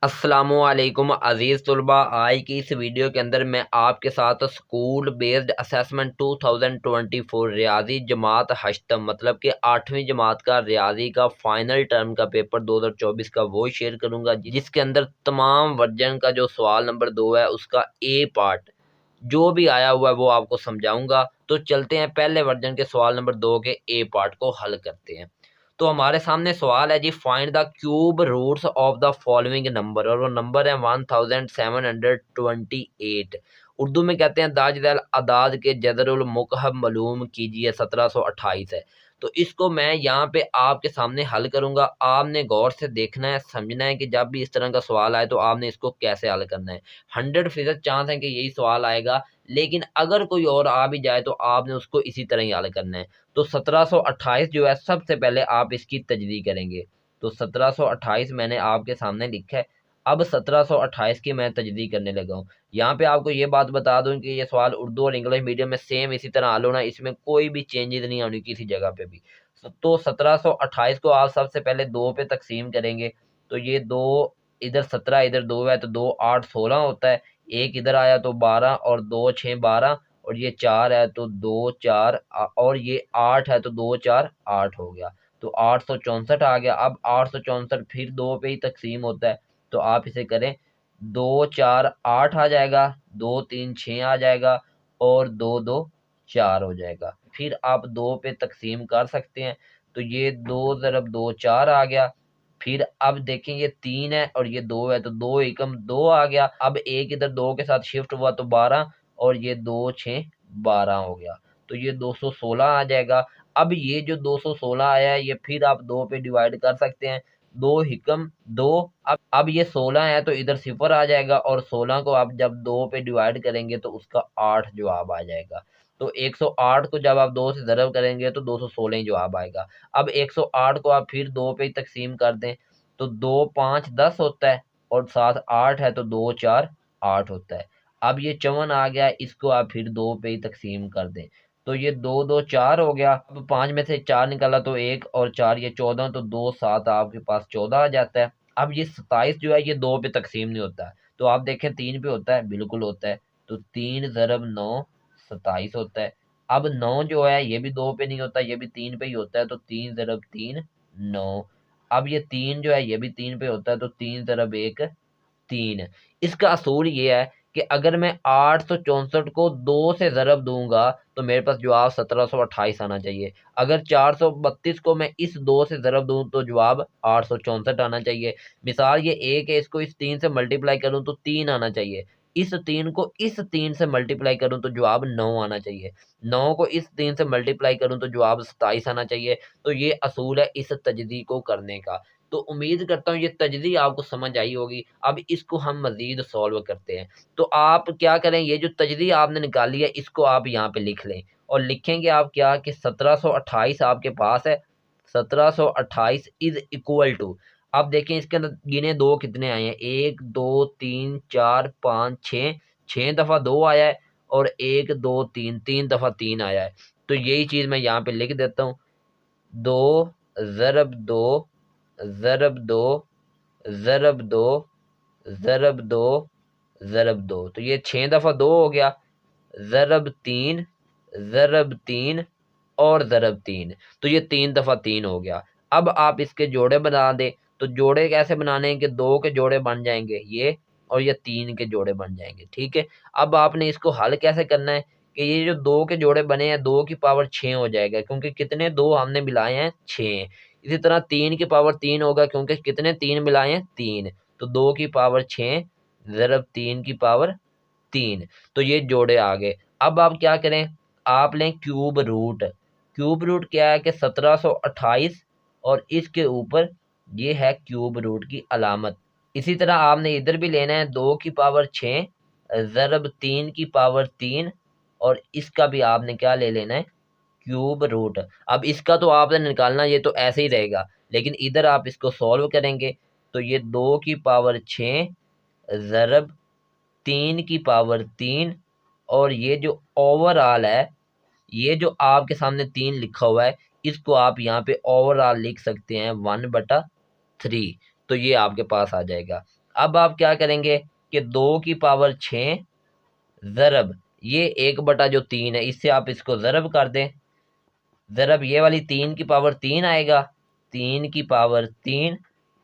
अस्सलामुअलैकुम अज़ीज़ तुलबा। आज की इस वीडियो के अंदर मैं आपके साथ स्कूल बेस्ड असेसमेंट 2024 रियाजी जमात हश्तम मतलब कि 8वीं जमात का रियाजी का फाइनल टर्म का पेपर 2024 का वो शेयर करूंगा, जिसके अंदर तमाम वर्जन का जो सवाल नंबर 2 है उसका ए पार्ट जो भी आया हुआ है वो आपको समझाऊंगा। तो चलते हैं पहले वर्जन के सवाल नंबर 2 के ए पार्ट को हल करते हैं। तो हमारे सामने सवाल है जी, find the cube roots of the following number, और वो नंबर है 1728। उर्दू में कहते हैं दाजदल अदाद के जदरुल मुकहब मालूम कीजिए। 1728 है। तो इसको मैं यहाँ पे आपके सामने हल करूंगा। आपने गौर से देखना है, समझना है कि जब भी इस तरह का सवाल आए तो आपने इसको कैसे हल करना है। 100% चांस है कि यही सवाल आएगा, लेकिन अगर कोई और आ भी जाए तो आपने उसको इसी तरह ही हल करना है। तो 1728 जो है, सबसे पहले आप इसकी तजदी करेंगे। तो 1728 मैंने आपके सामने लिखा है। अब 1728 की मैं तजदी करने लगा हूँ। यहाँ पे आपको ये बात बता दूं कि ये सवाल उर्दू और इंग्लिश मीडियम में सेम इसी तरह हल होना, इसमें कोई भी चेंजेस नहीं होनी किसी जगह पे भी। तो 1728 को आप सबसे पहले 2 पे तकसीम करेंगे। तो ये 2, इधर 17 इधर 2 है, तो 2 8 16 होता है। एक इधर आया तो 12, और 2 6 12, और ये 4 है तो 2 4, और ये 8 है तो 2 4 8 हो गया। तो 864 आ गया। अब 864 फिर 2 पे ही तकसीम होता है, तो आप इसे करें। 2 4 8 आ जाएगा, 2 3 6 आ जाएगा, और 2 2 4 हो जाएगा। फिर आप 2 पे तकसीम कर सकते हैं। तो ये 2 ज़रब 2 4 आ गया। फिर अब देखें, ये 3 है और ये 2 है, तो 2 एकम 2 आ गया। अब एक इधर 2 के साथ शिफ्ट हुआ तो 12, और ये 2 6 12 हो गया। तो ये 216 आ जाएगा। अब ये जो 216 आया है, ये फिर आप 2 पे डिवाइड कर सकते हैं। 2 हिकम 2। अब ये 16 है तो इधर सिफर आ जाएगा, और 16 को आप जब 2 पे डिवाइड करेंगे तो उसका 8 जवाब आ जाएगा। तो 108 को जब आप 2 से ज़रब करेंगे तो 216 ही जवाब आएगा। अब 108 को आप फिर 2 पे ही तकसीम कर दें, तो 2 5 10 होता है, और साथ 8 है तो 2 4 8 होता है। अब ये 54 आ गया, इसको आप फिर 2 पे ही तकसीम कर दें। तो ये 2 2 4 हो गया। अब 5 में से 4 निकाला तो 1 और 4 ये 14, तो 2 7 आपके पास 14 आ जाता है। अब ये 27 जो है, ये 2 पे तकसीम नहीं होता है, तो आप देखें 3 पे होता है, बिल्कुल होता है। तो 3 ज़रब 9 27 होता है। अब 9 जो है, ये भी 2 पे नहीं होता, ये भी 3 पे ही होता है। तो 3 ज़रब 3 9। अब ये 3 जो है, ये भी 3 पे होता है। तो 3 ज़रब 1 3। इसका असूल ये है कि अगर मैं 864 को 2 से ज़रब दूंगा तो मेरे पास जवाब 1728 आना चाहिए। अगर 432 को मैं इस 2 से ज़रब दूं तो जवाब 864 आना चाहिए। मिसाल ये 1 है, इसको इस 3 से मल्टीप्लाई करूं तो 3 आना चाहिए। इस 3 को इस 3 से मल्टीप्लाई करूं तो जवाब 9 आना चाहिए। 9 को इस 3 से मल्टीप्लाई करूं तो जवाब 27 आना चाहिए। तो ये असूल है इस तजदी को करने का। तो उम्मीद करता हूँ ये तजदी आपको समझ आई होगी। अब इसको हम मजीद सॉल्व करते हैं। तो आप क्या करें, ये जो तजदी आपने निकाली है इसको आप यहाँ पे लिख लें, और लिखेंगे आप क्या कि 1728 आपके पास है। 1728 इज इक्वल टू, अब देखें इसके अंदर गिने 2 कितने आए हैं, 1 2 3 4 5 6, 6 दफ़ा 2 आया है, और 1 2 3 3 दफ़ा 3 आया है। तो यही चीज़ मैं यहाँ पे लिख देता हूँ। 2 ज़रब 2 ज़रब 2 ज़रब 2 ज़रब 2 ज़रब 2, तो ये 6 दफ़ा 2 हो गया। ज़रब 3 ज़रब 3 और ज़रब 3, तो ये 3 दफ़ा 3 हो गया। अब आप इसके जोड़े बना दें। तो जोड़े कैसे बनाने हैं कि 2 के जोड़े बन जाएंगे ये, और ये 3 के जोड़े बन जाएंगे। ठीक है। अब आपने इसको हल कैसे करना है कि ये जो 2 के जोड़े बने हैं, 2 की पावर 6 हो जाएगा, क्योंकि कितने 2 हमने मिलाए हैं 6। इसी तरह 3 की पावर 3 होगा, क्योंकि कितने 3 मिलाए हैं 3। तो 2 की पावर 6 ज़रब 3 की पावर 3। तो ये जोड़े आ गए। अब आप क्या करें, आप लें क्यूब रूट। क्यूब रूट क्या है कि 1728, और इसके ऊपर ये है क्यूब रूट की अलामत। इसी तरह आपने इधर भी लेना है 2 की पावर 6 ज़रब 3 की पावर 3, और इसका भी आपने क्या ले लेना है, क्यूब रूट। अब इसका तो आपने निकालना, ये तो ऐसे ही रहेगा, लेकिन इधर आप इसको सॉल्व करेंगे। तो ये 2 की पावर 6 ज़रब 3 की पावर 3, और ये जो ओवरऑल है, ये जो आपके सामने 3 लिखा हुआ है, इसको आप यहाँ पे ओवरऑल लिख सकते हैं 1/3। तो ये आपके पास आ जाएगा। अब आप क्या करेंगे कि 2 की पावर 6 ज़रब ये 1/3 है, इससे आप इसको ज़रब कर दें। ज़रब ये वाली 3 की पावर 3 आएगा, 3 की पावर 3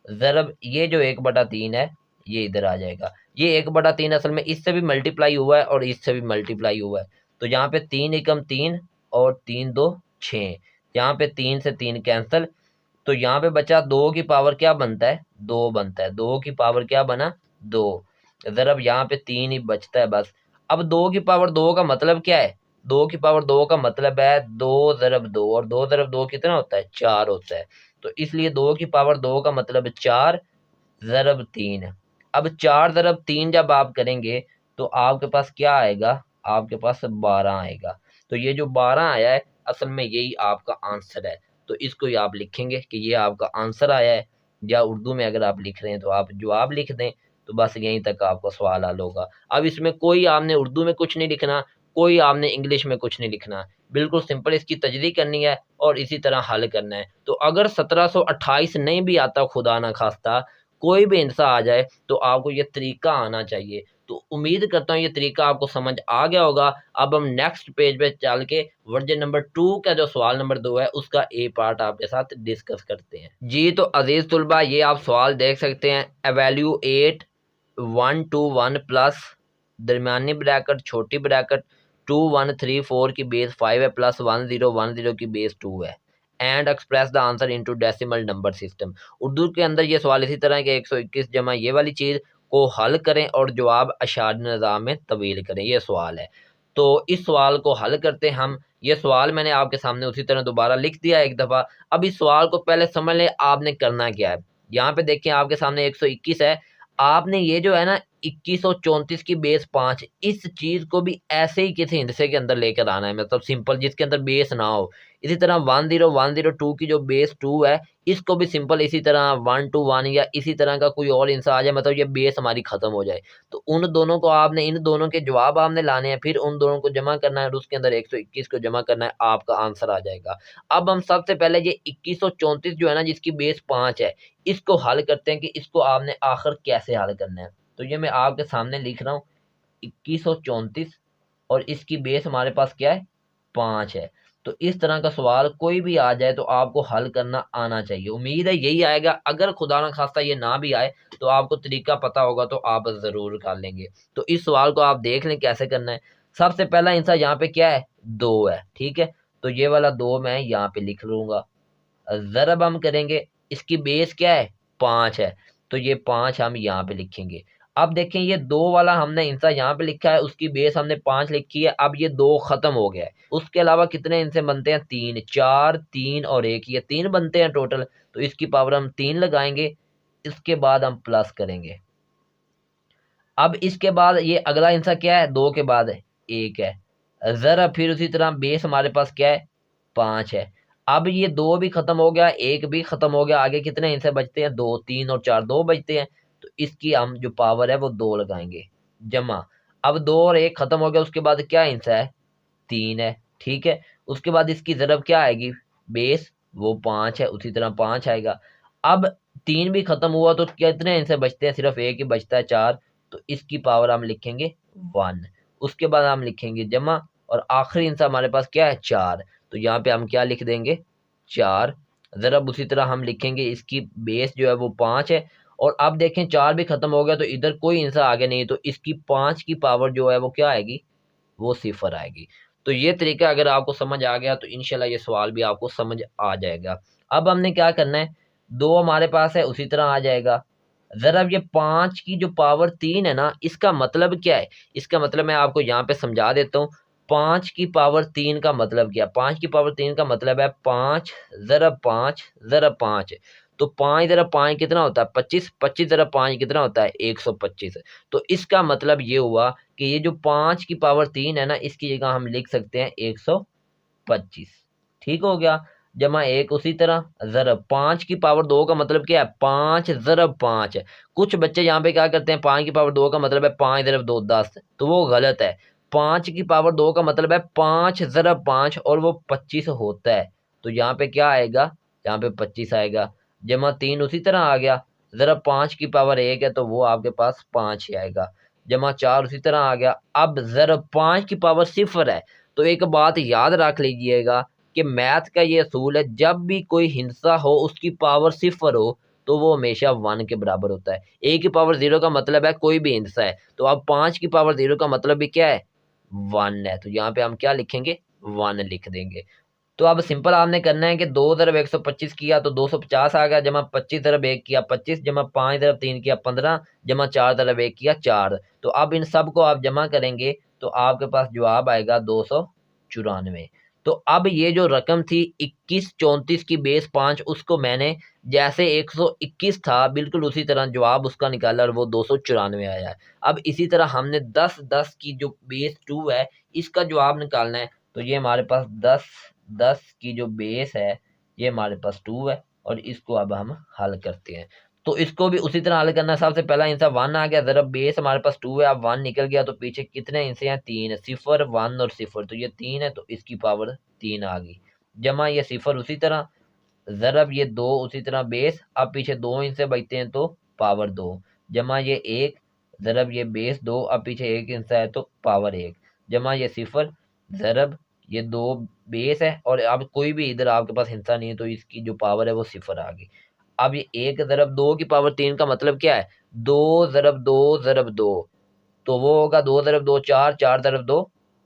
ज़रब ये जो 1/3 है ये इधर आ जाएगा। ये 1/3 असल में इससे भी मल्टीप्लाई हुआ है और इससे भी मल्टीप्लाई हुआ है। तो यहाँ पे 3 एकम 3 और 3 2 6, यहाँ पे 3 से 3 कैंसिल, तो यहाँ पे बचा 2 की पावर क्या बनता है, 2 बनता है। 2 की पावर क्या बना, 2। ज़रब यहाँ पे 3 ही बचता है बस। अब 2 की पावर 2 का मतलब क्या है, 2 की पावर 2 का मतलब है 2 ज़रब 2, और 2 ज़रब 2 कितना होता है, 4 होता है। तो इसलिए 2 की पावर 2 का मतलब 4 ज़रब 3 है। अब 4 ज़रब 3 जब आप करेंगे तो आपके पास क्या आएगा, आपके पास 12 आएगा। तो ये जो 12 आया है असल में यही आपका आंसर है। तो इसको ही आप लिखेंगे कि ये आपका आंसर आया है, या उर्दू में अगर आप लिख रहे हैं तो आप जवाब लिख दें। तो बस यहीं तक आपका सवाल हल होगा। अब इसमें कोई आपने उर्दू में कुछ नहीं लिखना, कोई आपने इंग्लिश में कुछ नहीं लिखना, बिल्कुल सिंपल इसकी तजदी करनी है और इसी तरह हल करना है। तो अगर 1728 नहीं भी आता, खुदा ना खास्ता कोई भी इंसान आ जाए, तो आपको ये तरीका आना चाहिए। तो उम्मीद करता हूँ ये तरीका आपको समझ आ गया होगा। अब हम नेक्स्ट पेज पे चल के वर्जन नंबर 2 का जो सवाल नंबर 2 है उसका ए पार्ट आपके साथ डिस्कस करते हैं जी। तो अजीज तुलबा ये आप सवाल देख सकते हैं, एवेल्यूएट 1 to 1 प्लस दरमियानी ब्रैकेट छोटी ब्रैकेट 2 1 3 4 की बेस 5 है प्लस 1 0 1 0 की बेस 2 है, and express the answer into decimal number system. Urdu के अंदर ये सवाल इसी तरह के 121 जमा ये वाली चीज़ को हल करें और जवाब अशारी निज़ाम में तब्दील करें, ये सवाल है। तो इस सवाल को हल करते हैं हम। ये सवाल मैंने आपके सामने उसी तरह दोबारा लिख दिया एक दफ़ा। अब इस सवाल को पहले समझ लें आपने करना क्या है। यहाँ पे देखें आपके सामने 121 है, आपने ये जो है ना 2134 की बेस 5, इस चीज़ को भी ऐसे ही किसी हिंसे के अंदर लेकर आना है, मतलब सिंपल जिसके अंदर बेस ना हो। इसी तरह 10102 की जो बेस 2 है इसको भी सिंपल इसी तरह 1 to 1 या इसी तरह का कोई और इंसान आ जाए, मतलब ये बेस हमारी ख़त्म हो जाए। तो उन दोनों को आपने, इन दोनों के जवाब आपने लाने हैं, फिर उन दोनों को जमा करना है और उसके अंदर 121 को जमा करना है, आपका आंसर आ जाएगा। अब हम सबसे पहले ये 2134 जो है ना जिसकी बेस 5 है इसको हल करते हैं कि इसको आपने आखिर कैसे हल करना है। तो ये मैं आपके सामने लिख रहा हूँ 2134 और इसकी बेस हमारे पास क्या है, 5 है। तो इस तरह का सवाल कोई भी आ जाए तो आपको हल करना आना चाहिए। उम्मीद है यही आएगा, अगर खुदा न खास्ता ये ना भी आए तो आपको तरीका पता होगा तो आप ज़रूर कर लेंगे। तो इस सवाल को आप देख लें कैसे करना है। सबसे पहला इंसान यहाँ पे क्या है, 2 है, ठीक है। तो ये वाला 2 मैं यहाँ पे लिख लूँगा। ज़रब हम करेंगे, इसकी बेस क्या है, 5 है, तो ये 5 हम यहाँ पे लिखेंगे। अब देखें ये 2 वाला हमने इंसा यहाँ पे लिखा है, उसकी बेस हमने 5 लिखी है। अब ये 2 खत्म हो गया है, उसके अलावा कितने इनसे बनते हैं, 3, 4 3 और 1, ये 3 बनते हैं टोटल। तो इसकी पावर हम 3 लगाएंगे, इसके बाद हम प्लस करेंगे। अब इसके बाद ये अगला इंसा क्या है, 2 के बाद 1 है। ज़रा फिर उसी तरह बेस हमारे पास क्या है, 5 है। अब ये 2 भी खत्म हो गया, 1 भी खत्म हो गया, आगे कितने इंसे बचते हैं, 2 3 और 4 2 बचते हैं। तो इसकी हम जो पावर है वो 2 लगाएंगे, जमा। अब 2 और 1 खत्म हो गया, उसके बाद क्या इंसा है, 3 है, ठीक है। उसके बाद इसकी ज़रब क्या आएगी, बेस वो 5 है, उसी तरह 5 आएगा। अब 3 भी खत्म हुआ तो कितने इनसे बचते हैं, सिर्फ 1 ही बचता है, 4। तो इसकी पावर हम लिखेंगे 1, उसके बाद हम लिखेंगे जमा, और आखिरी इंसा हमारे पास क्या है, 4। तो यहाँ पे हम क्या लिख देंगे, 4। ज़रब उसी तरह हम लिखेंगे, इसकी बेस जो है वो 5 है। और अब देखें 4 भी खत्म हो गया तो इधर कोई इंसा आगे नहीं, तो इसकी 5 की पावर जो है वो क्या आएगी, वो 0 आएगी। तो ये तरीका अगर आपको समझ आ गया तो इंशाल्लाह ये सवाल भी आपको समझ आ जाएगा। अब हमने क्या करना है, 2 हमारे पास है, उसी तरह आ जाएगा। ज़रा ये 5 की जो पावर 3 है ना, इसका मतलब क्या है, इसका मतलब मैं आपको यहाँ पे समझा देता हूँ। 5 की पावर 3 का मतलब क्या है, 5 की पावर 3 का मतलब है 5 ज़रब 5 ज़रब 5। तो 5 ज़रब 5 कितना होता है, 25, 25 ज़रब 5 कितना होता है, 125। तो इसका मतलब ये हुआ कि ये जो 5 की पावर 3 है ना, इसकी जगह हम लिख सकते हैं 125, ठीक हो गया। जमा 1 उसी तरह ज़रब 5 की पावर 2 का मतलब क्या है, 5 ज़रब 5। कुछ बच्चे यहाँ पे क्या करते हैं, 5 की पावर 2 का मतलब है 5 ज़रब 2 10, तो वो गलत है। 5 की पावर 2 का मतलब है 5 ज़रब 5 और वो 25 होता है। तो यहाँ पे क्या आएगा, यहाँ पे 25 आएगा। जमा 3 उसी तरह आ गया, ज़रब 5 की पावर 1 है तो वो आपके पास 5 ही आएगा, जमा 4 उसी तरह आ गया। अब ज़रब 5 की पावर 0 है, तो एक बात याद रख लीजिएगा कि मैथ का ये असूल है, जब भी कोई हिंसा हो उसकी पावर 0 हो तो वो हमेशा 1 के बराबर होता है। ए की पावर 0 का मतलब है कोई भी हिंसा है, तो अब 5 की पावर 0 का मतलब भी क्या है, 1 है, तो यहाँ पे हम क्या लिखेंगे, 1 लिख देंगे। तो अब सिंपल आपने करना है कि 2 ज़रब 125 किया तो 250 आ गया, जमा 25 ज़रब 1 किया 25, जमा 5 ज़रब 3 किया 15, जमा 4 ज़रब 1 किया 4। तो अब इन सब को आप जमा करेंगे तो आपके पास जवाब आएगा 294। तो अब ये जो रकम थी 21 34 की बेस 5, उसको मैंने जैसे 121 था बिल्कुल उसी तरह जवाब उसका निकाला और वो 294 आया है। अब इसी तरह हमने 10 10 की जो बेस 2 है इसका जवाब निकालना है, तो ये हमारे पास 10 10 की जो बेस है ये हमारे पास 2 है, और इसको अब हम हल करते हैं। तो इसको भी उसी तरह हल करना है। सबसे पहला हिस्सा 1 आ गया, ज़रा बेस हमारे पास 2 है, अब 1 निकल गया तो पीछे कितने हिस्से हैं, 3 है, 0 1 और 0, तो ये 3 है तो इसकी पावर 3 आ गई, जमा ये 0 उसी तरह, ज़रब ये 2 उसी तरह बेस, अब पीछे 2 हिस्से बचते हैं तो पावर 2, जमा ये 1, ज़रब ये बेस 2, अब पीछे 1 हिस्सा है तो पावर 1, जमा ये 0, ज़रब ये 2 बेस है और अब कोई भी इधर आपके पास हिस्सा नहीं है तो इसकी जो पावर है वो 0 आ गई। अब ये 1 ज़रब 2 की पावर 3 का मतलब क्या है, 2 ज़रब 2 ज़रब 2, तो वो होगा 2 ज़रब 2 4, 4 ज़रब 2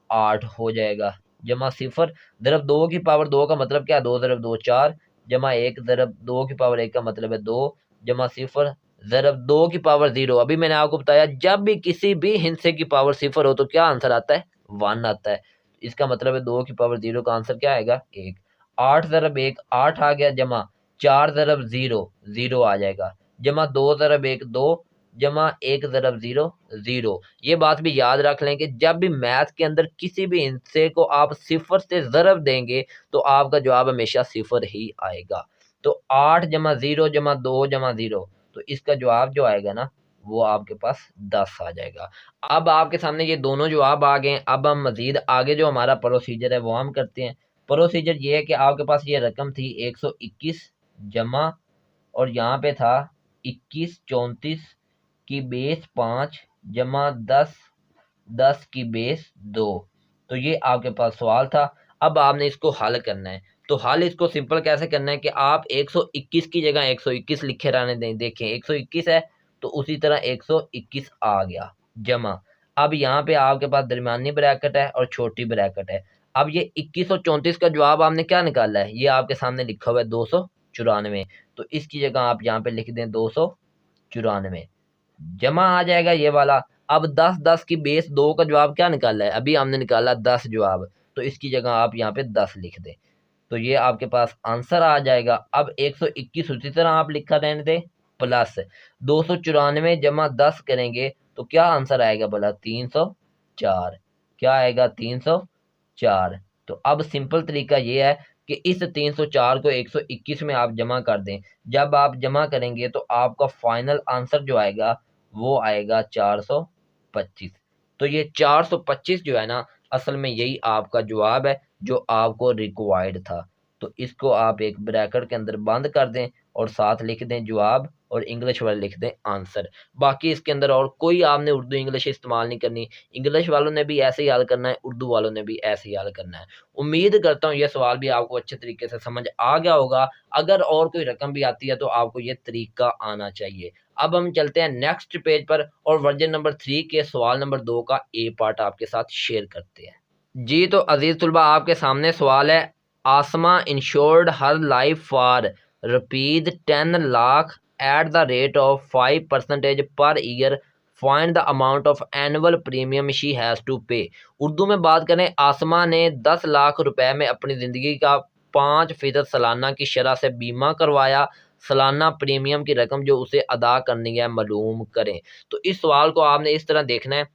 8 हो जाएगा, जमा 0 ज़रब 2 की पावर 2 का मतलब क्या है, 2 ज़रब 2 4, जमा 1 ज़रब 2 की पावर 1 का मतलब है 2, जमा 0 ज़रब 2 की पावर 0। अभी मैंने आपको बताया जब भी किसी भी हिस्से की पावर 0 हो तो क्या आंसर आता है, 1 आता है। इसका मतलब है 2 की पावर 0 का आंसर क्या आएगा, 1। 8 ज़रब 1 8 आ गया, जमा 4 ज़रब 0 0 आ जाएगा, जमा 2 ज़रब 1 2, जमा 1 ज़रब 0 0। ये बात भी याद रख लें कि जब भी मैथ के अंदर किसी भी हिस्से को आप 0 से ज़रब देंगे तो आपका जवाब हमेशा 0 ही आएगा। तो 8 जमा 0 जमा 2 जमा 0, तो इसका जवाब जो आएगा ना वो आपके पास 10 आ जाएगा। अब आपके सामने ये दोनों जवाब आ गए, अब हम मजीद आगे जो हमारा प्रोसीजर है वो हम करते हैं। प्रोसीजर ये है कि आपके पास ये रकम थी 121 जमा, और यहाँ पे था 21 34 की बेस 5 जमा 10 10 की बेस 2। तो ये आपके पास सवाल था। अब आपने इसको हल करना है, तो हल इसको सिंपल कैसे करना है कि आप 121 की जगह 121 लिखे रहने दें। देखें 121 है तो उसी तरह 121 आ गया, जमा, अब यहाँ पे आपके पास दरमियानी ब्रैकेट है और छोटी ब्रैकेट है। अब ये 21 और 34 का जवाब आपने क्या निकाला है, ये आपके सामने लिखा हुआ है 294, तो इसकी जगह आप यहाँ पे लिख दें 294, जमा आ जाएगा ये वाला। अब 10 10 की बेस 2 का जवाब क्या निकाला है, अभी हमने निकाला 10 जवाब, तो इसकी जगह आप यहाँ पे 10 लिख दें, तो ये आपके पास आंसर आ जाएगा। अब 121 उसी तरह आप लिखा रहने दें, प्लस 294 जमा 10 करेंगे तो क्या आंसर आएगा भला, 304, क्या आएगा 304। तो अब सिंपल तरीका ये है कि इस 304 को 121 में आप जमा कर दें, जब आप जमा करेंगे तो आपका फाइनल आंसर जो आएगा वो आएगा 425। तो ये 425 जो है ना असल में यही आपका जवाब है जो आपको रिक्वायर्ड था। तो इसको आप एक ब्रैकेट के अंदर बंद कर दें और साथ लिख दें जवाब और इंग्लिश वाले लिख दें आंसर। बाकी इसके अंदर और कोई आपने उर्दू इंग्लिश इस्तेमाल नहीं करनी, इंग्लिश वालों ने भी ऐसे ही हल करना है, उर्दू वालों ने भी ऐसे ही हल करना है। उम्मीद करता हूँ ये सवाल भी आपको अच्छे तरीके से समझ आ गया होगा। अगर और कोई रकम भी आती है तो आपको ये तरीका आना चाहिए। अब हम चलते हैं नेक्स्ट पेज पर और वर्जन नंबर 3 के सवाल नंबर 2 का ए पार्ट आपके साथ शेयर करते हैं। जी तो अजीज तुलबा आपके सामने सवाल है, Asma insured her life for ₹10 lakh at the rate of 5% per year, find the amount of annual premium she has to pay. Urdu में बात करें, आसमा ने 10 लाख रुपए में अपनी ज़िंदगी का 5% सालाना की शरह से बीमा करवाया, सालाना प्रीमियम की रकम जो उसे अदा करनी है मालूम करें। तो इस सवाल को आपने इस तरह देखना है।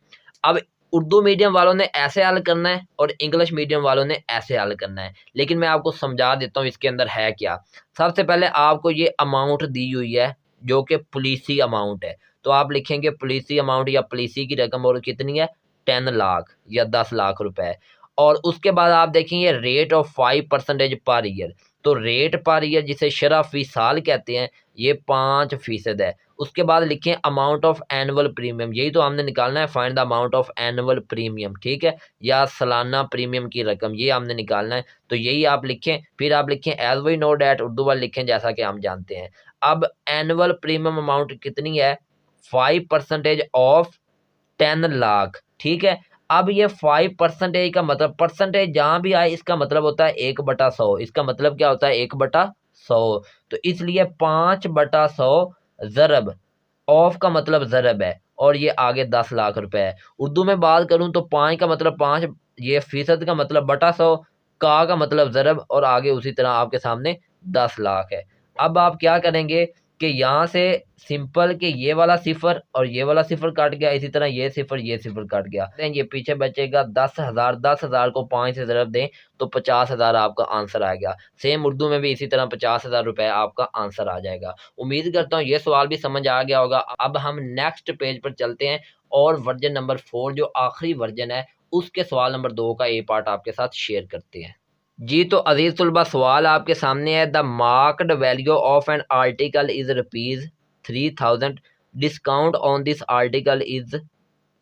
अब उर्दू मीडियम वालों ने ऐसे हल करना है और इंग्लिश मीडियम वालों ने ऐसे हल करना है, लेकिन मैं आपको समझा देता हूँ इसके अंदर है क्या। सबसे पहले आपको ये अमाउंट दी हुई है जो कि पुलिसी अमाउंट है, तो आप लिखेंगे पुलिसी अमाउंट या पुलिसी की रकम, और कितनी है 10 लाख या 10 लाख रुपए। और उसके बाद आप देखेंगे रेट ऑफ 5% पर ईयर, तो रेट पर ईयर जिसे शरह फी साल कहते हैं ये 5% है। उसके बाद लिखें अमाउंट ऑफ एनुअल प्रीमियम, यही तो हमने निकालना है, find the amount of annual premium, ठीक है, या सालाना प्रीमियम की रकम, ये हमने निकालना है। तो यही आप लिखें, फिर आप लिखें as we know that, Urdu वाले लिखें जैसा कि हम जानते हैं। अब एनुअल प्रीमियम अमाउंट कितनी है, 5% ऑफ 10 लाख, ठीक है। अब ये 5% का मतलब, परसेंटेज जहां भी आए इसका मतलब होता है 1/100, इसका मतलब क्या होता है 1/100। तो इसलिए 5/100 ज़रब, ऑफ का मतलब ज़रब है, और ये आगे 10 लाख रुपए है। उर्दू में बात करूं तो 5 का मतलब 5, ये फीसद का मतलब बटा 100, का मतलब ज़रब, और आगे उसी तरह आपके सामने 10 लाख है। अब आप क्या करेंगे कि यहाँ से सिंपल कि ये वाला सिफर और ये वाला सिफर कट गया, इसी तरह ये सिफर कट गया, ये पीछे बचेगा 10,000। 10,000 को 5 से ज़रब दें तो 50,000 आपका आंसर आ गया। सेम उर्दू में भी इसी तरह 50,000 रुपए आपका आंसर आ जाएगा। उम्मीद करता हूँ ये सवाल भी समझ आ गया होगा। अब हम नेक्स्ट पेज पर चलते हैं और वर्जन नंबर 4 जो आखिरी वर्जन है उसके सवाल नंबर 2 का ए पार्ट आपके साथ शेयर करते हैं। जी तो अजीज तुलबा, सवाल आपके सामने है। The marked value of an article is ₹3000, discount on this article is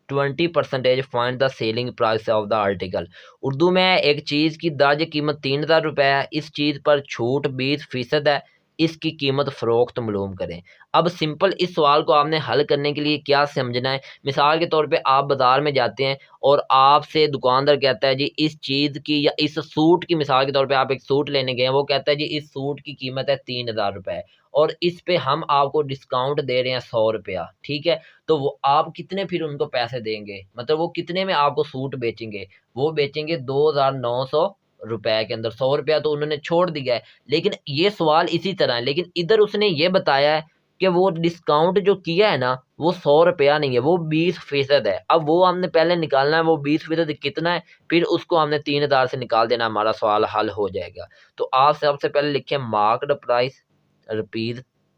20%, find the selling price of the article. Urdu में एक चीज़ की दर्ज कीमत 3,000 रुपये है, इस चीज़ पर छूट 20% है, इसकी कीमत फ़रोख्त मालूम करें। अब सिंपल इस सवाल को आपने हल करने के लिए क्या समझना है, मिसाल के तौर पे आप बाज़ार में जाते हैं और आपसे दुकानदार कहता है जी इस चीज़ की या इस सूट की, मिसाल के तौर पे आप एक सूट लेने गए हैं, वो कहता है जी इस सूट की कीमत है 3,000 रुपये और इस पे हम आपको डिस्काउंट दे रहे हैं 100 रुपया, ठीक है। तो वो आप कितने फिर उनको पैसे देंगे, मतलब वो कितने में आपको सूट बेचेंगे, वो बेचेंगे 2,900 रुपए के अंदर। 100 रुपया तो उन्होंने छोड़ दिया है, लेकिन ये सवाल इसी तरह है, लेकिन इधर उसने ये बताया है कि वो डिस्काउंट जो किया है ना वो 100 रुपया नहीं है, वो 20% है। अब वो हमने पहले निकालना है वो 20% कितना है, फिर उसको हमने 3,000 से निकाल देना, हमारा सवाल हल हो जाएगा। तो आप सबसे पहले लिखें मार्क्ड प्राइस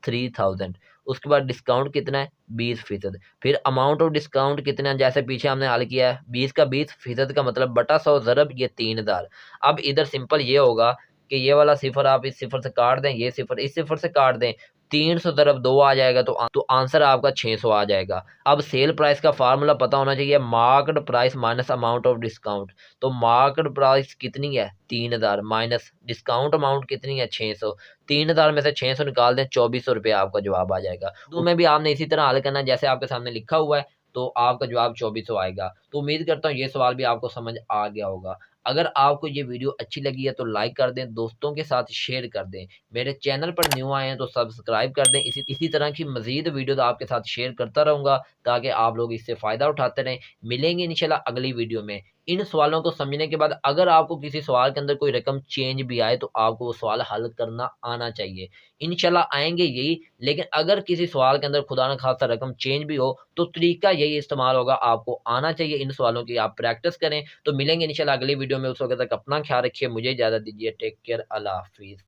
₹3000, उसके बाद डिस्काउंट कितना है 20%, फिर अमाउंट ऑफ डिस्काउंट कितना है, जैसे पीछे हमने हल किया है 20 का 20% का मतलब बटा 100 ज़रब ये 3,000। अब इधर सिंपल ये होगा कि ये वाला सिफर आप इस सिफर से काट दें, ये सिफर इस सिफर से काट दें, 300 ज़रब 2 आ जाएगा, तो आंसर आपका 600 आ जाएगा। अब सेल प्राइस का फार्मूला पता होना चाहिए, marked price minus amount of discount. तो मार्क्ड प्राइस कितनी है 3,000 माइनस डिस्काउंट अमाउंट कितनी है 600, 3,000 में से 600 निकाल दें, 2400 रुपये आपका जवाब आ जाएगा। तो में भी आपने इसी तरह हल करना है जैसे आपके सामने लिखा हुआ है, तो आपका जवाब 2400 आएगा। तो उम्मीद करता हूँ ये सवाल भी आपको समझ आ गया होगा। अगर आपको ये वीडियो अच्छी लगी है तो लाइक कर दें, दोस्तों के साथ शेयर कर दें, मेरे चैनल पर न्यू आए हैं तो सब्सक्राइब कर दें। इसी तरह की मजीद वीडियो तो आपके साथ शेयर करता रहूँगा ताकि आप लोग इससे फ़ायदा उठाते रहें। मिलेंगे इंशाल्लाह अगली वीडियो में। इन सवालों को समझने के बाद अगर आपको किसी सवाल के अंदर कोई रकम चेंज भी आए तो आपको वो सवाल हल करना आना चाहिए। इंशाल्लाह आएंगे यही, लेकिन अगर किसी सवाल के अंदर खुदा न खासा रकम चेंज भी हो तो तरीका यही इस्तेमाल होगा, आपको आना चाहिए इन सवालों की, आप प्रैक्टिस करें। तो मिलेंगे इंशाल्लाह अगली वीडियो में, उस वक्त तक अपना ख्याल रखिए, मुझे इजाज़त दीजिए, टेक केयर, अल्लाह हाफिज़।